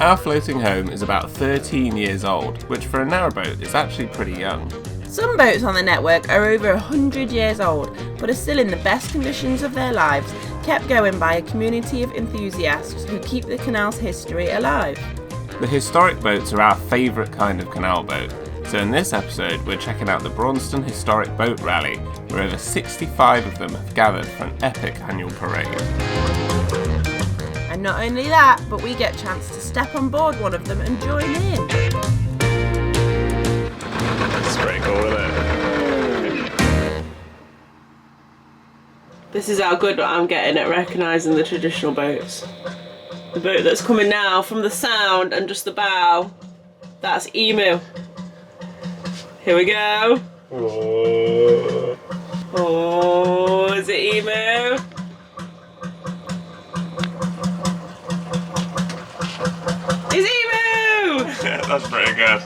Our floating home is about 13 years old, which for a narrowboat is actually pretty young. Some boats on the network are over 100 years old, but are still in the best conditions of their lives, kept going by a community of enthusiasts who keep the canal's history alive. The historic boats are our favourite kind of canal boat, so in this episode we're checking out the Braunston Historic Boat Rally, where over 65 of them have gathered for an epic annual parade. And not only that, but we get a chance to step on board one of them and join in. That's pretty cool, isn't it? This is how good I'm getting at recognising the traditional boats. The boat that's coming now from the sound and just the bow, that's Emu. Here we go. Oh, is it Emu? It's Emu! Yeah, that's pretty good.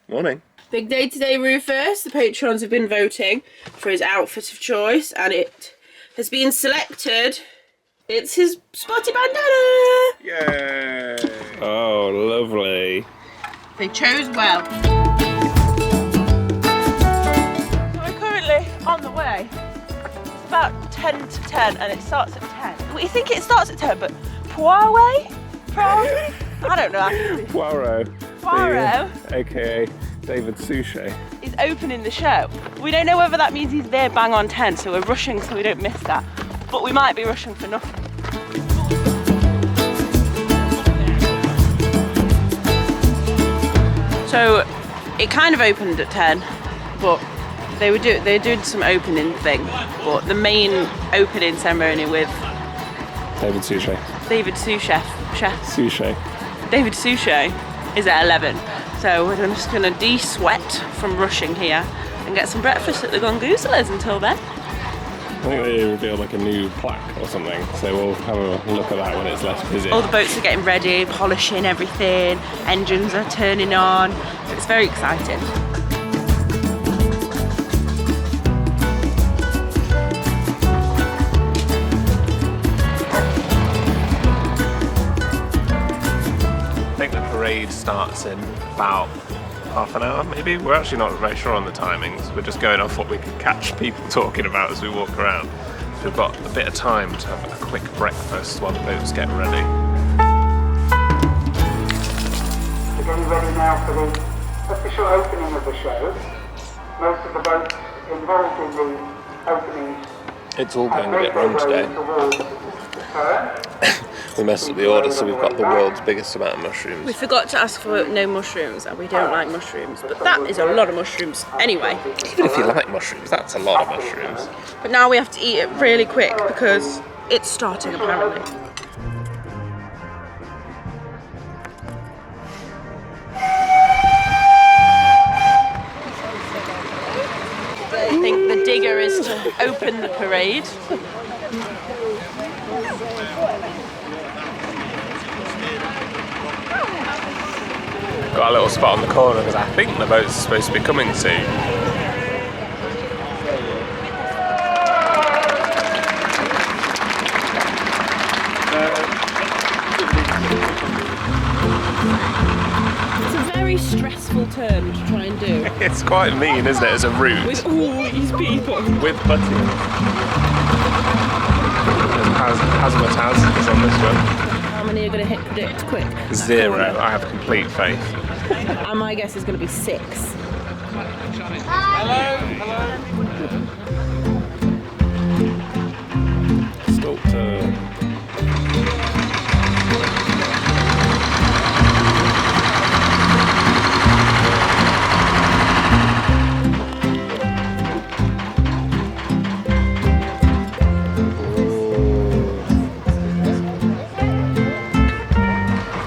Morning. Big day today, Rufus. The patrons have been voting for his outfit of choice, and it has been selected. It's his spotty bandana! Yay! Oh, lovely. They chose well. So we're currently on the way. It's about 10 to 10 and it starts at 10. We think it starts at 10, but Poirot? I don't know. Poirot. Poirot, aka David Suchet, is opening the show. We don't know whether that means he's there bang on 10, so we're rushing so we don't miss that. But we might be rushing for nothing. So it kind of opened at 10, but they're doing some opening thing. But the main opening ceremony with David Suchet. David Suchet is at 11. So we're just going to de-sweat from rushing here and get some breakfast at the Gongoozlers until then. I think they revealed like a new plaque or something, so we'll have a look at that when it's less busy. All the boats are getting ready, polishing everything, engines are turning on, so it's very exciting. I think the parade starts in about half an hour maybe. We're actually not very sure on the timings. We're just going off what we can catch people talking about as we walk around. So we've got a bit of time to have a quick breakfast while the boats get ready. We're getting ready now for the official opening of the show. Most of the boats involved in the opening. It's all going a bit wrong today. We messed up the order, so we've got the world's biggest amount of mushrooms. We forgot to ask for no mushrooms, and we don't like mushrooms, but that is a lot of mushrooms anyway. Even if you like mushrooms, that's a lot of mushrooms. But now we have to eat it really quick because it's starting apparently. I think the digger is to open the parade. Got a little spot on the corner because I think the boats are supposed to be coming soon. It's a very stressful turn to try and do. It's quite mean, isn't it, as a route? With all these people. With butty. Hazmataz is on this one. How many are going to hit predict quick? 0. I have complete faith. And my guess is going to be 6. Hello. Stop turn.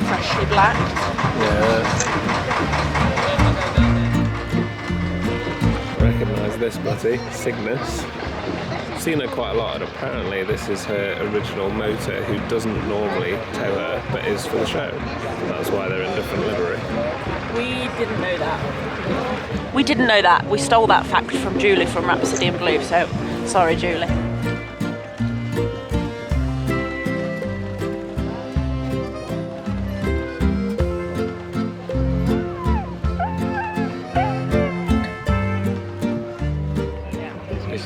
Freshly black. Yeah. Recognise this butty, Cygnus. I've seen her quite a lot, and apparently this is her original motor who doesn't normally tow her, but is for the show. And that's why they're in different livery. We didn't know that. We didn't know that. We stole that fact from Julie from Rhapsody in Blue, so sorry, Julie.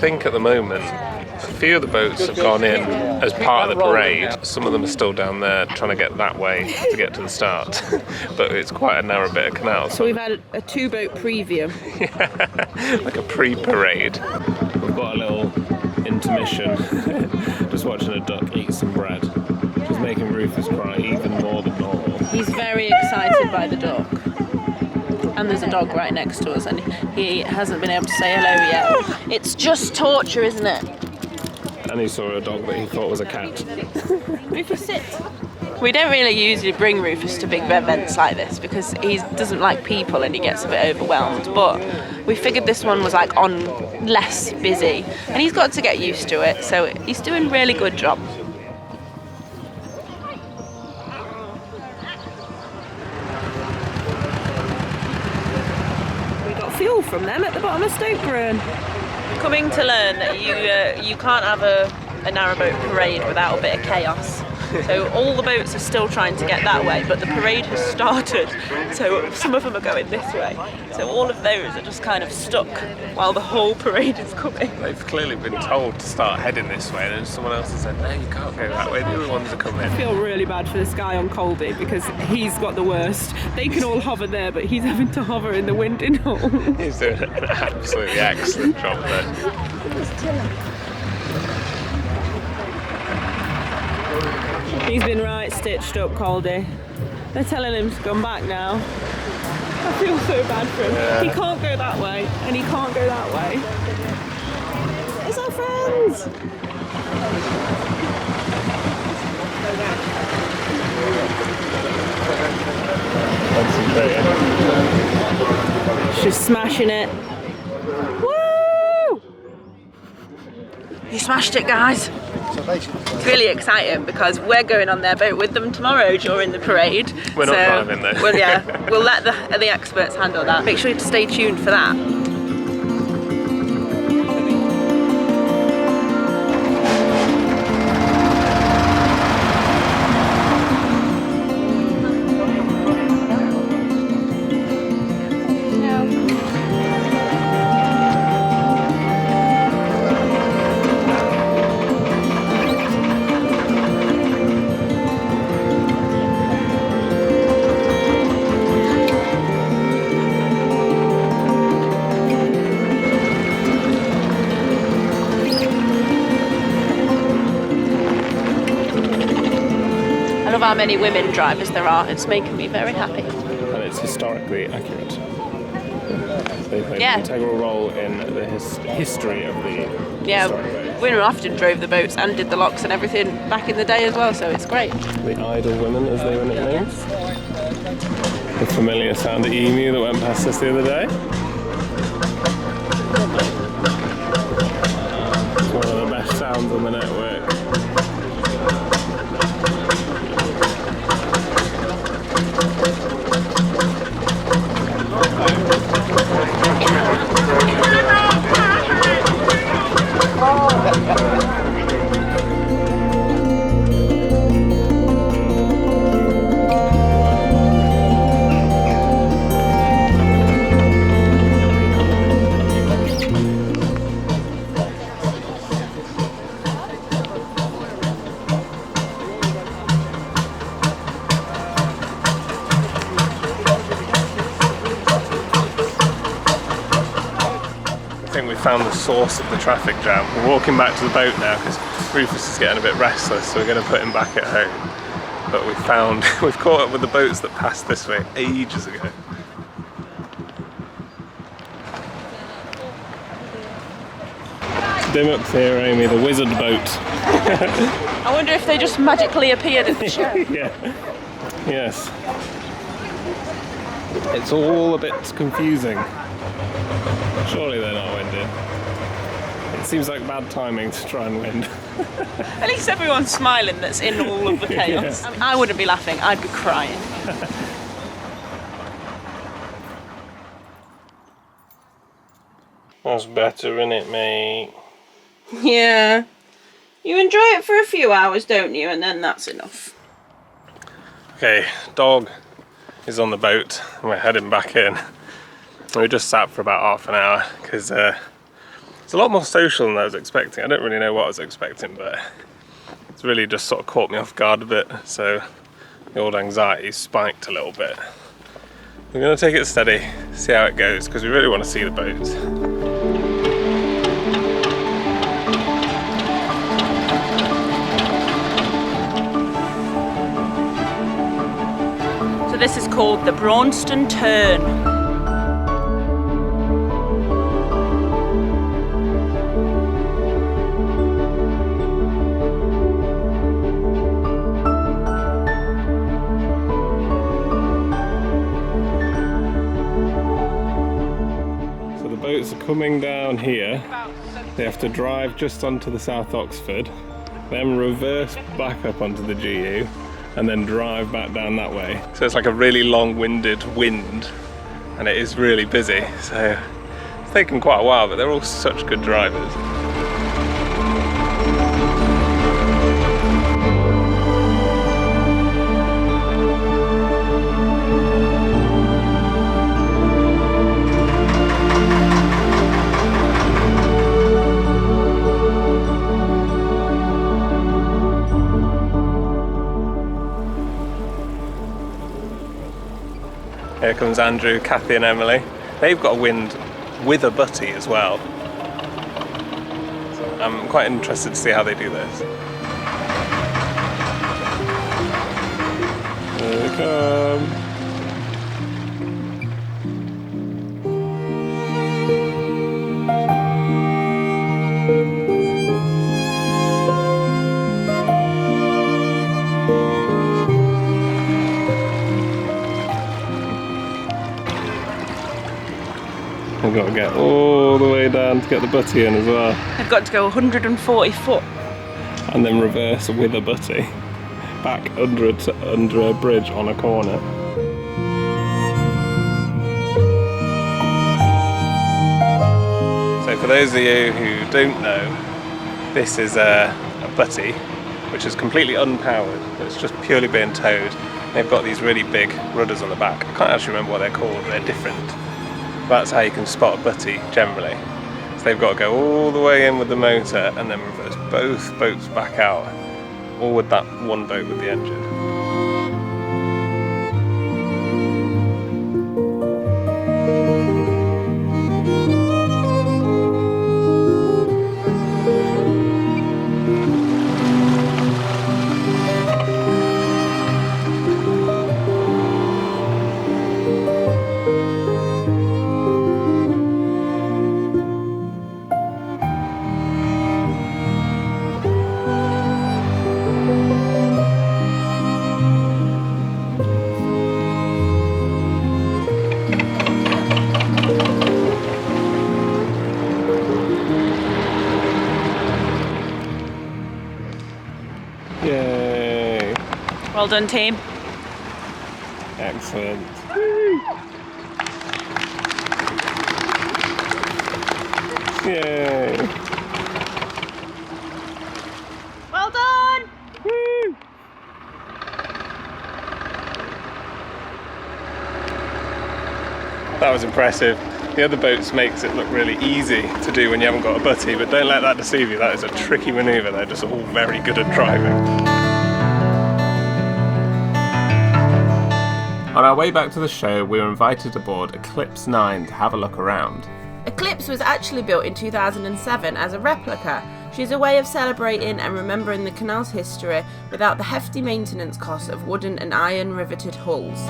think at the moment a few of the boats have gone in as part of the parade. Some of them are still down there trying to get that way to get to the start. But it's quite a narrow bit of canal. So we've had a 2-boat preview. Yeah, like a pre-parade. We've got a little intermission. Just watching a duck eat some bread. She's making Rufus cry even more than normal. He's very excited by the duck. And there's a dog right next to us and he hasn't been able to say hello yet. It's just torture, isn't it? And he saw a dog that he thought was a cat. Rufus, sit. We don't really usually bring Rufus to big events like this because he doesn't like people and he gets a bit overwhelmed, but we figured this one was like on less busy and he's got to get used to it, so he's doing a really good job. We got fuel from them at the bottom of Stokeburn. Coming to learn that you can't have a narrowboat parade without a bit of chaos. So all the boats are still trying to get that way, but the parade has started, so some of them are going this way. So all of those are just kind of stuck while the whole parade is coming. They've clearly been told to start heading this way, and then someone else has said, no, you can't go that way, the other ones are coming. I feel really bad for this guy on Colby because he's got the worst. They can all hover there, but he's having to hover in the winding hole. He's doing an absolutely excellent job there. He's been right stitched up, Caldy. They're telling him to come back now. I feel so bad for him. Yeah. He can't go that way, and he can't go that way. It's our friends! She's smashing it. Woo! You smashed it, guys. It's really exciting because we're going on their boat with them tomorrow during the parade. We're not driving though. Well, yeah, we'll let the experts handle that. Make sure to stay tuned for that. How many women drivers there are, it's making me very happy. And it's historically accurate. They play an integral role in the history of the historic boat. Women often drove the boats and did the locks and everything back in the day as well, so it's great. The idle women, as they were nicknamed. The familiar sound of emu that went past us the other day. It's one of the best sounds on the network. Found the source of the traffic jam. We're walking back to the boat now because Rufus is getting a bit restless, so we're going to put him back at home. But we've caught up with the boats that passed this way ages ago. Dimmock's here, Amy, the wizard boat. I wonder if they just magically appeared at the show. Yeah. Yes. It's all a bit confusing. Surely they're not winding. It seems like bad timing to try and wind. At least everyone's smiling that's in all of the chaos. Yeah. I mean, I wouldn't be laughing, I'd be crying. That's better, innit, mate? Yeah. You enjoy it for a few hours, don't you? And then that's enough. Okay, dog is on the boat and we're heading back in. We just sat for about half an hour because It's a lot more social than I was expecting. I don't really know what I was expecting, but it's really just sort of caught me off guard a bit, so the old anxiety spiked a little bit. We're going to take it steady, see how it goes, because we really want to see the boats. So this is called the Braunston Turn. Boats are coming down here. They have to drive just onto the South Oxford, then reverse back up onto the GU, and then drive back down that way. So it's like a really long-winded wind, and it is really busy. So it's taken quite a while, but they're all such good drivers. Here comes Andrew, Kathy and Emily. They've got a wind with a butty as well. So I'm quite interested to see how they do this. Here they come. We've got to get all the way down to get the butty in as well. They've got to go 140 foot. And then reverse with a butty back under a bridge on a corner. So for those of you who don't know, this is a butty which is completely unpowered. It's just purely being towed. They've got these really big rudders on the back. I can't actually remember what they're called, but they're different. That's how you can spot a butty generally. So they've got to go all the way in with the motor and then reverse both boats back out, all with that one boat with the engine. Yay! Well done, team. Excellent. Yay! Well done! Woo! That was impressive. The other boats makes it look really easy to do when you haven't got a butty, but don't let that deceive you. That is a tricky manoeuvre. They're just all very good at driving. On our way back to the show, we were invited aboard Eclipse 9 to have a look around. Eclipse was actually built in 2007 as a replica. She's a way of celebrating and remembering the canal's history without the hefty maintenance costs of wooden and iron riveted hulls.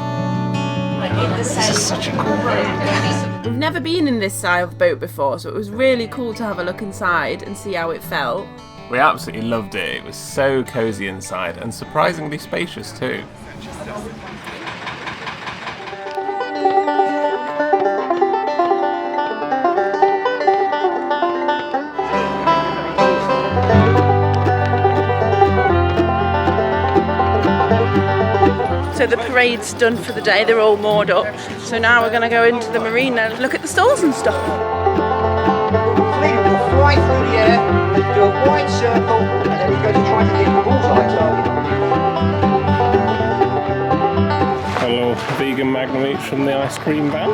This is such a cool boat. We've never been in this style of boat before, so it was really cool to have a look inside and see how it felt. We absolutely loved it. It was so cosy inside and surprisingly spacious too. So the parade's done for the day, they're all moored up. So now we're going to go into the marina and look at the stalls and stuff. We'll fly through the air, do a wide circle, and then we go to try to hit the bullseye target. Hello, vegan magnate from the ice cream van.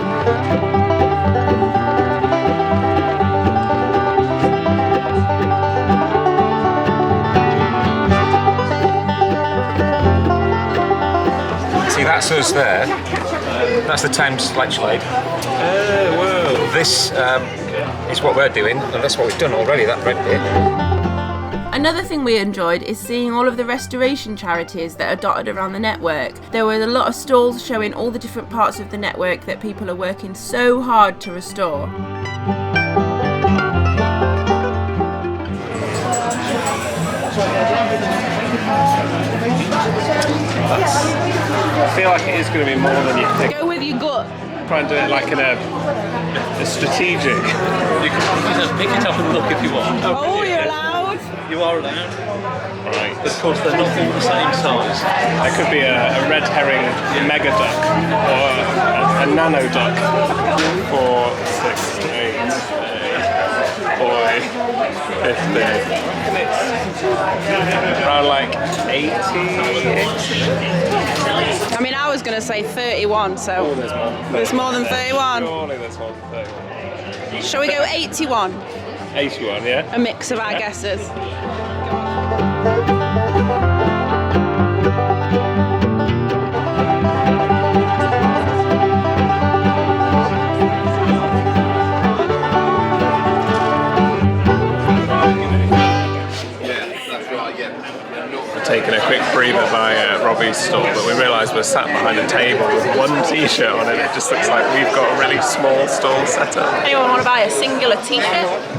That's us there. That's the Thames Sledgelade. Oh, whoa. This is what we're doing, and that's what we've done already, that red bit. Another thing we enjoyed is seeing all of the restoration charities that are dotted around the network. There were a lot of stalls showing all the different parts of the network that people are working so hard to restore. I feel like it is going to be more than you think. Go with your gut. Try and do it like in a strategic. You can pick it up and look if you want. Oh, you're allowed. You are allowed. Right. But of course, they're not all the same size. That could be a red herring mega duck or a nano duck. 4, 6, 8, boy, 50. Around like 80-ish. I mean, I was going to say 31, so Oh, there's more than 31. there's more than 31. Surely there's more than 31. Shall we go 81? 81, yeah? A mix of our guesses. Taking a quick breather by Robbie's store, but we realised we're sat behind a table with one t-shirt on and it just looks like we've got a really small stall set up. Anyone want to buy a singular t-shirt?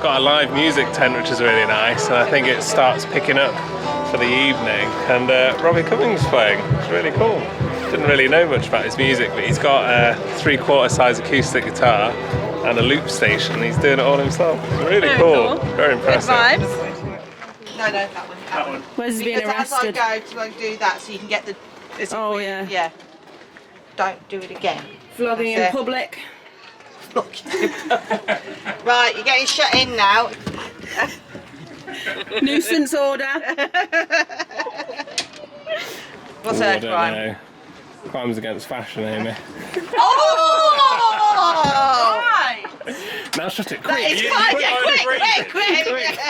Got a live music tent which is really nice, and I think it starts picking up for the evening, and Robbie Cummings playing. It's really cool. Didn't really know much about his music, but he's got a 3/4 size acoustic guitar and a loop station. He's doing it all himself. It's really Very cool. cool. Very impressive. Good vibes. No, that one. Where's he being Because as I arrested? go to do that, so you can get the. Oh, yeah. Yeah. Don't do it again. Vlogging in That's it. public. Right, you're getting shut in now. Nuisance order. What's I that don't crime? know. Crimes against fashion, Amy. Oh! Right. Now shut it That quick. is You fine. put it Yeah, on the quick.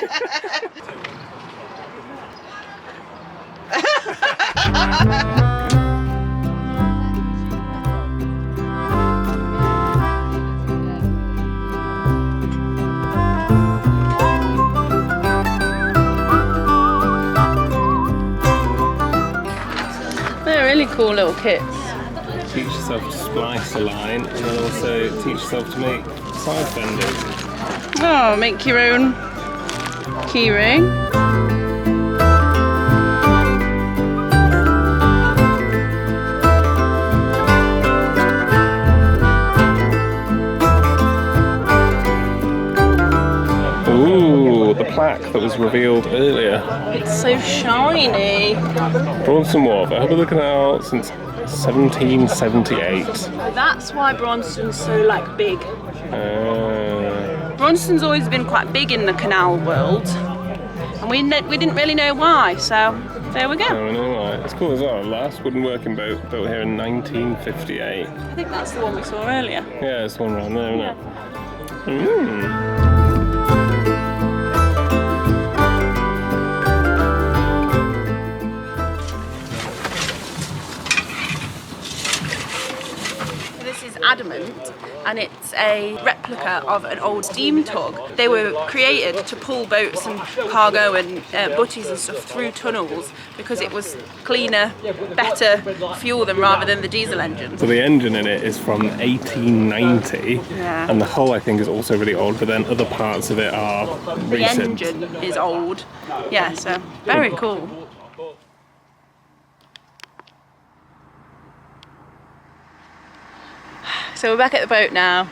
They're really cool little kits. Teach yourself to splice a line, and then also teach yourself to make side fenders. Oh, make your own keyring. Ooh, the plaque that was revealed earlier. It's so shiny. Braunston Wharf, ahead of the canal since 1778. That's why Braunston's so like big. Braunston's always been quite big in the canal world, and we didn't really know why. So there we go. I know why. It's cool as well. Last wooden working boat built here in 1958. I think that's the one we saw earlier. Yeah, it's the one around there, isn't it? This is adamant, and it's a replica of an old steam tug. They were created to pull boats and cargo and butties and stuff through tunnels because it was cleaner, better fuel than rather than the diesel engines. So the engine in it is from 1890, Yeah. and the hull I think is also really old, but then other parts of it are The recent. engine is old. Yeah, so very cool. So we're back at the boat now,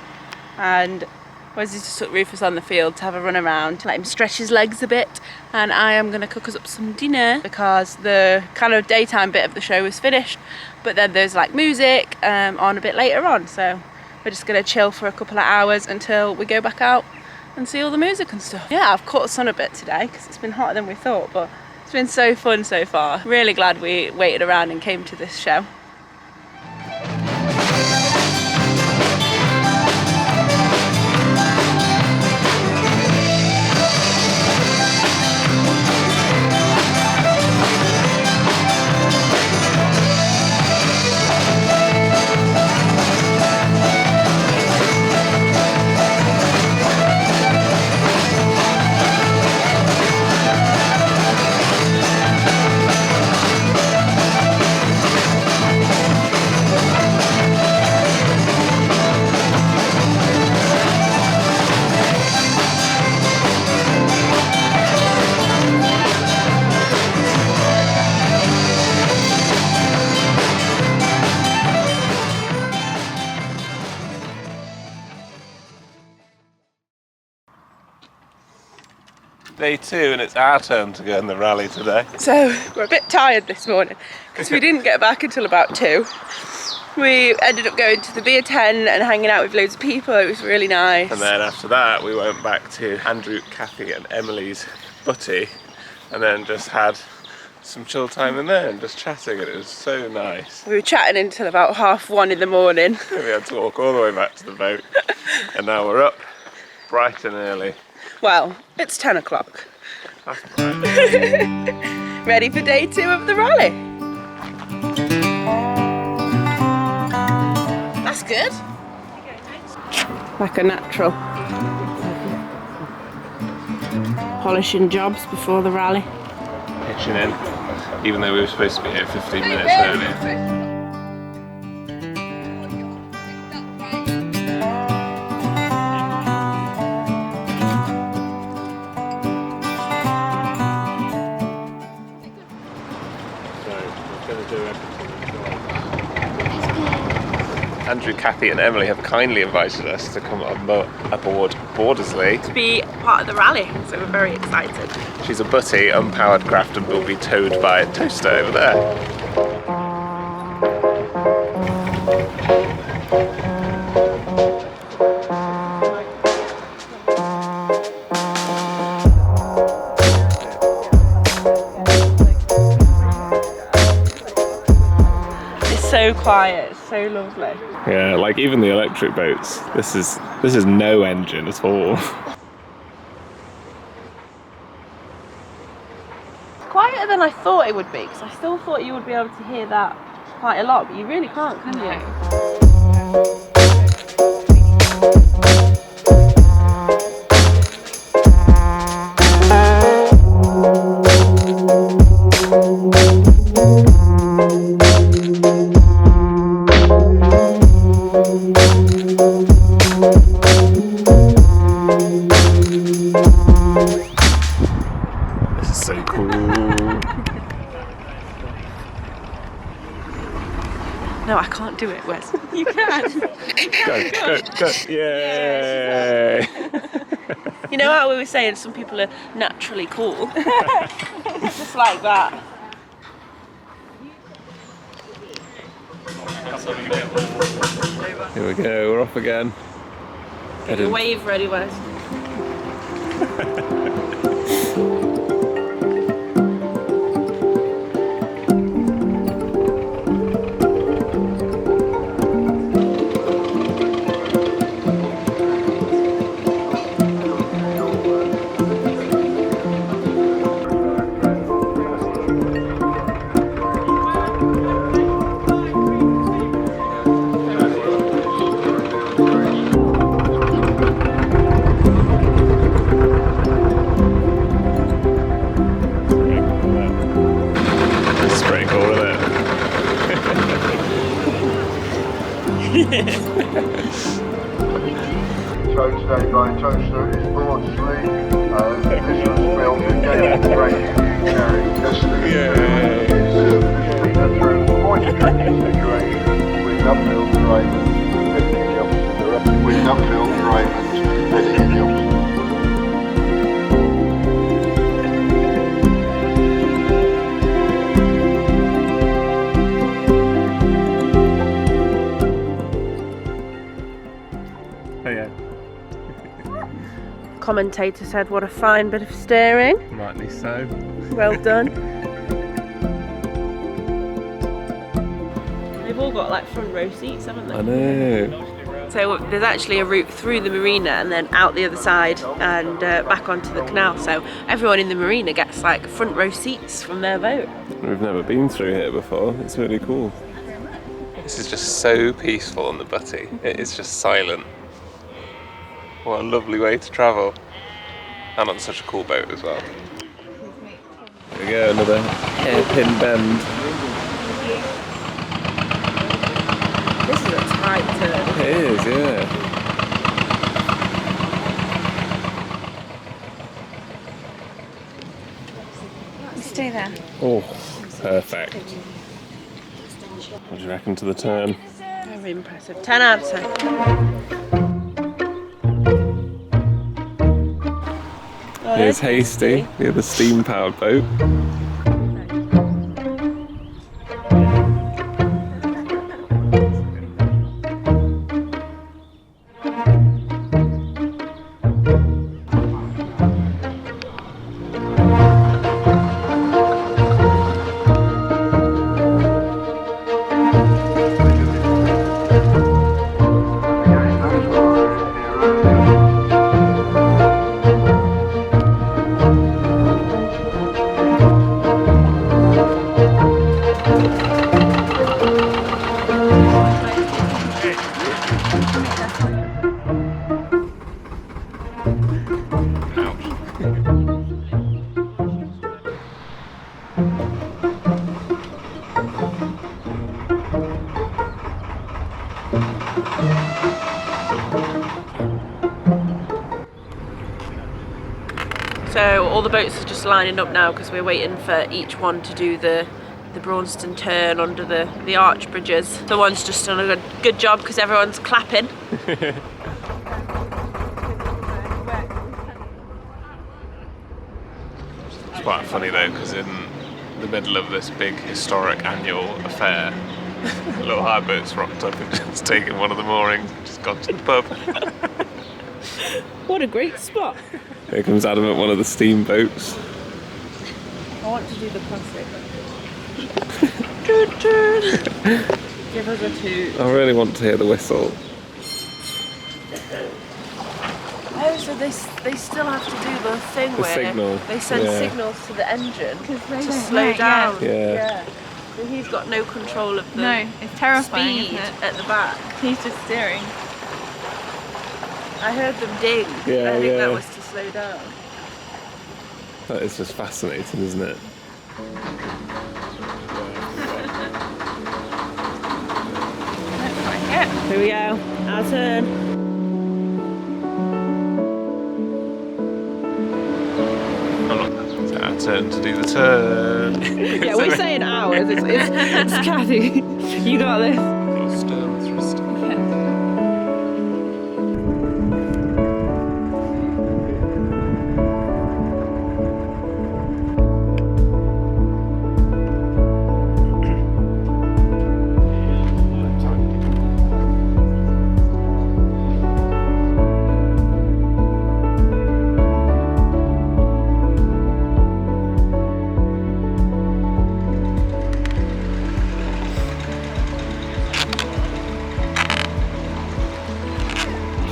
and Wesley just took Rufus on the field to have a run around, let him stretch his legs a bit, and I am going to cook us up some dinner because the kind of daytime bit of the show was finished, but then there's like music on a bit later on, so we're just going to chill for a couple of hours until we go back out and see all the music and stuff. Yeah, I've caught the sun a bit today because it's been hotter than we thought, but it's been so fun so far. Really glad we waited around and came to this show. Day 2 and it's our turn to go in the rally today. So we're a bit tired this morning because we didn't get back until about 2. We ended up going to the beer tent and hanging out with loads of people. It was really nice. And then after that we went back to Andrew, Kathy and Emily's butty and then just had some chill time in there and just chatting, and it was so nice. We were chatting until about 1:30 in the morning. We had to walk all the way back to the boat and now we're up bright and early. Well, it's 10 o'clock. That's bright. Ready for day 2 of the rally. That's good. Like a natural. Polishing jobs before the rally. Pitching in, even though we were supposed to be here 15 minutes earlier. Andrew, Kathy and Emily have kindly invited us to come aboard Bordesley. To be part of the rally, so we're very excited. She's a butty, unpowered craft and will be towed by a toaster over there. It's so quiet, it's so lovely. Yeah, like even the electric boats, this is no engine at all. Quieter than I thought it would be, because I still thought you would be able to hear that quite a lot, but you really can't, can you? This is so cool. No, I can't do it, Wes. You can. Go. Yay! You know how we were saying some people are naturally cool? Just like that. Here we go, we're off again. Get your wave ready, Wes. Show today by Toaster is Bordesley. This was filmed against the Grand Union Canal. Through point configuration with uphill drivers, 50 jumps in the rest with uphill drivers. commentator said, what a fine bit of steering. Rightly so. Well done. They've all got like front row seats, haven't they? I know. So there's actually a route through the marina and then out the other side and back onto the canal. So everyone in the marina gets like front row seats from their boat. We've never been through here before. It's really cool. This is just so peaceful on the butty. It is just silent. What a lovely way to travel. And on such a cool boat as well. There we go, another hairpin bend. This is a tight turn. It is, yeah. Stay there. Oh, perfect. What do you reckon to the turn? Very impressive. 10 out of 10. Oh, Here's Hasty, the other steam-powered boat. So all the boats are just lining up now because we're waiting for each one to do the Braunston turn under the arch bridges. The one's just done a good job because everyone's clapping. It's quite funny though, because in the middle of this big historic annual affair, little high boats rocked up and just taken one of the moorings and just gone to the pub. What a great spot. Here comes Adam at one of the steamboats. I want to do the classic. Toot toot. Give us a toot. I really want to hear the whistle. Oh, so they still have to do the thing The where signal, they send yeah. signals to the engine to don't slow like, down. Yeah. So he's got no control of the No, it's terrifying, speed isn't it? at the back. He's just steering. I heard them ding. Yeah, I think that yeah. was to slow down. That is just fascinating, isn't it? Here we go. Our turn. It's our turn to do the turn. Yeah, we're saying ours. It's Kathy. You got this. Stern thrust.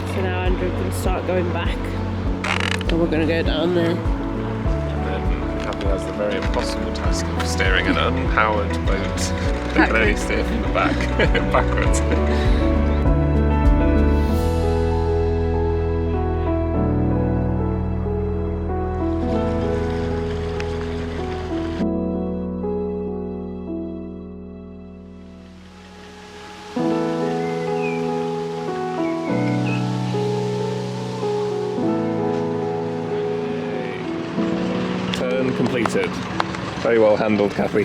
So now Andrew can start going back. And we're going to go down there. And then Kathy has the very impossible task of steering an unpowered boat that can only steer from the back, backwards. Turn completed. Very well handled, Kathy.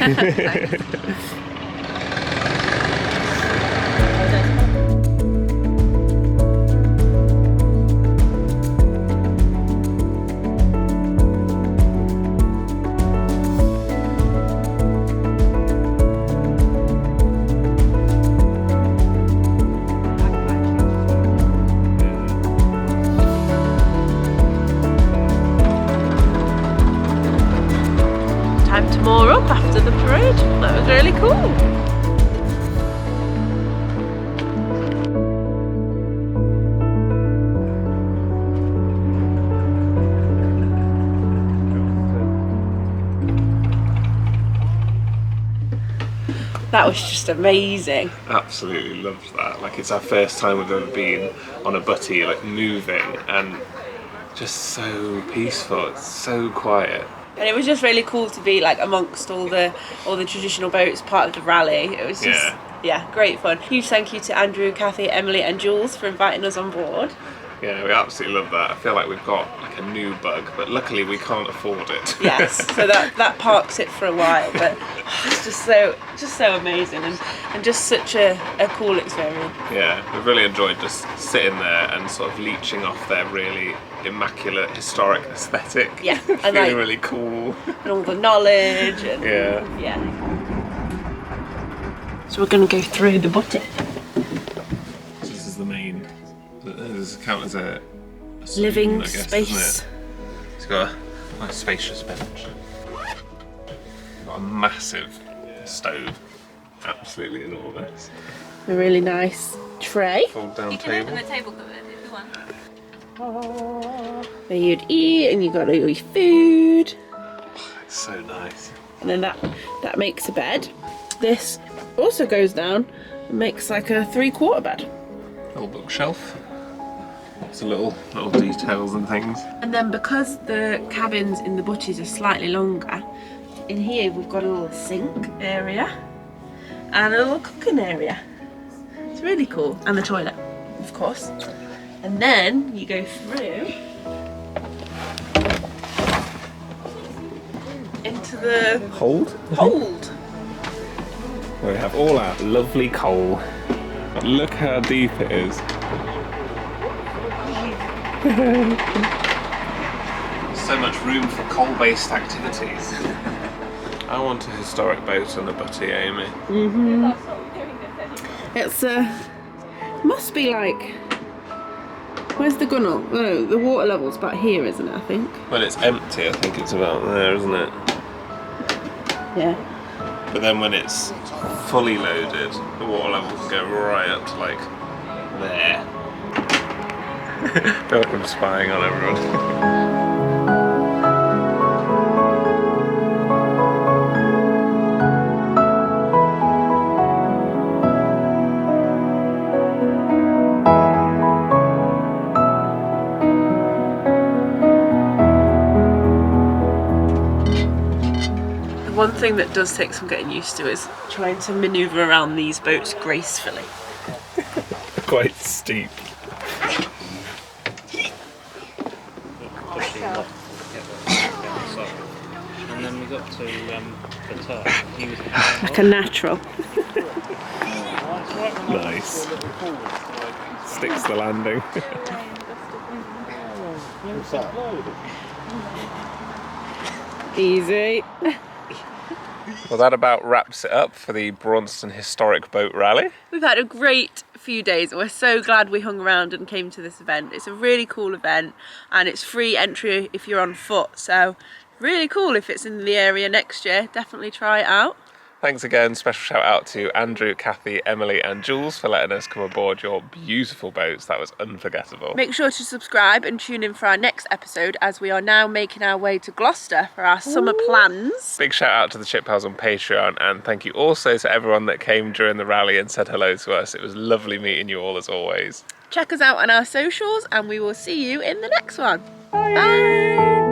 more up after the parade. That was really cool. That was just amazing. Absolutely loved that. Like, it's our first time we've ever been on a butty, like moving, and just so peaceful. It's so quiet. And it was just really cool to be like amongst all the traditional boats, part of the rally. It was just yeah, great fun. Huge thank you to Andrew, Kathy, Emily and Jules for inviting us on board. Yeah, we absolutely love that. I feel like we've got like a new bug, but luckily we can't afford it. Yes, so that parks it for a while, but it's just so amazing and just such a cool experience. Yeah, we've really enjoyed just sitting there and sort of leeching off their really immaculate historic aesthetic. Yeah, and feeling like, really cool. And all the knowledge and yeah. So we're gonna go through the butty. This is the main. Does it count as a living I guess, space? It's got a nice spacious bench. Got a massive stove, absolutely enormous. A really nice tray. Fold down You can table. open the table cupboard if you want. Where you'd eat and you got all your food. It's so nice. And then that makes a bed. This also goes down and makes like a 3/4 bed. Little bookshelf. It's a little details and things. And then because the cabins in the butties are slightly longer, in here we've got a little sink area and a little cooking area. It's really cool. And the toilet, of course. And then you go through into the Hold. Where we have all our lovely coal. Look how deep it is. So much room for coal-based activities. I want a historic boat on a butty, Amy. It's must be like, where's the gunnel? No, the water level's about here, isn't it, I think? When it's empty, I think it's about there, isn't it? Yeah. But then when it's fully loaded, the water level can go right up to like there. I feel like I'm spying on everyone. One thing that does take some getting used to is trying to manoeuvre around these boats gracefully. Quite steep. And then we got to the top. He was Like a natural. Nice. Sticks the landing. Easy. Well, that about wraps it up for the Braunston Historic Boat Rally. We've had a great few days. We're so glad we hung around and came to this event. It's a really cool event and it's free entry if you're on foot. So really cool if it's in the area next year. Definitely try it out. Thanks again, special shout out to Andrew, Kathy, Emily and Jules for letting us come aboard your beautiful boats. That was unforgettable. Make sure to subscribe and tune in for our next episode as we are now making our way to Gloucester for our summer plans. Big shout out to the Chip Pals on Patreon, and thank you also to everyone that came during the rally and said hello to us. It was lovely meeting you all as always. Check us out on our socials and we will see you in the next one. Bye.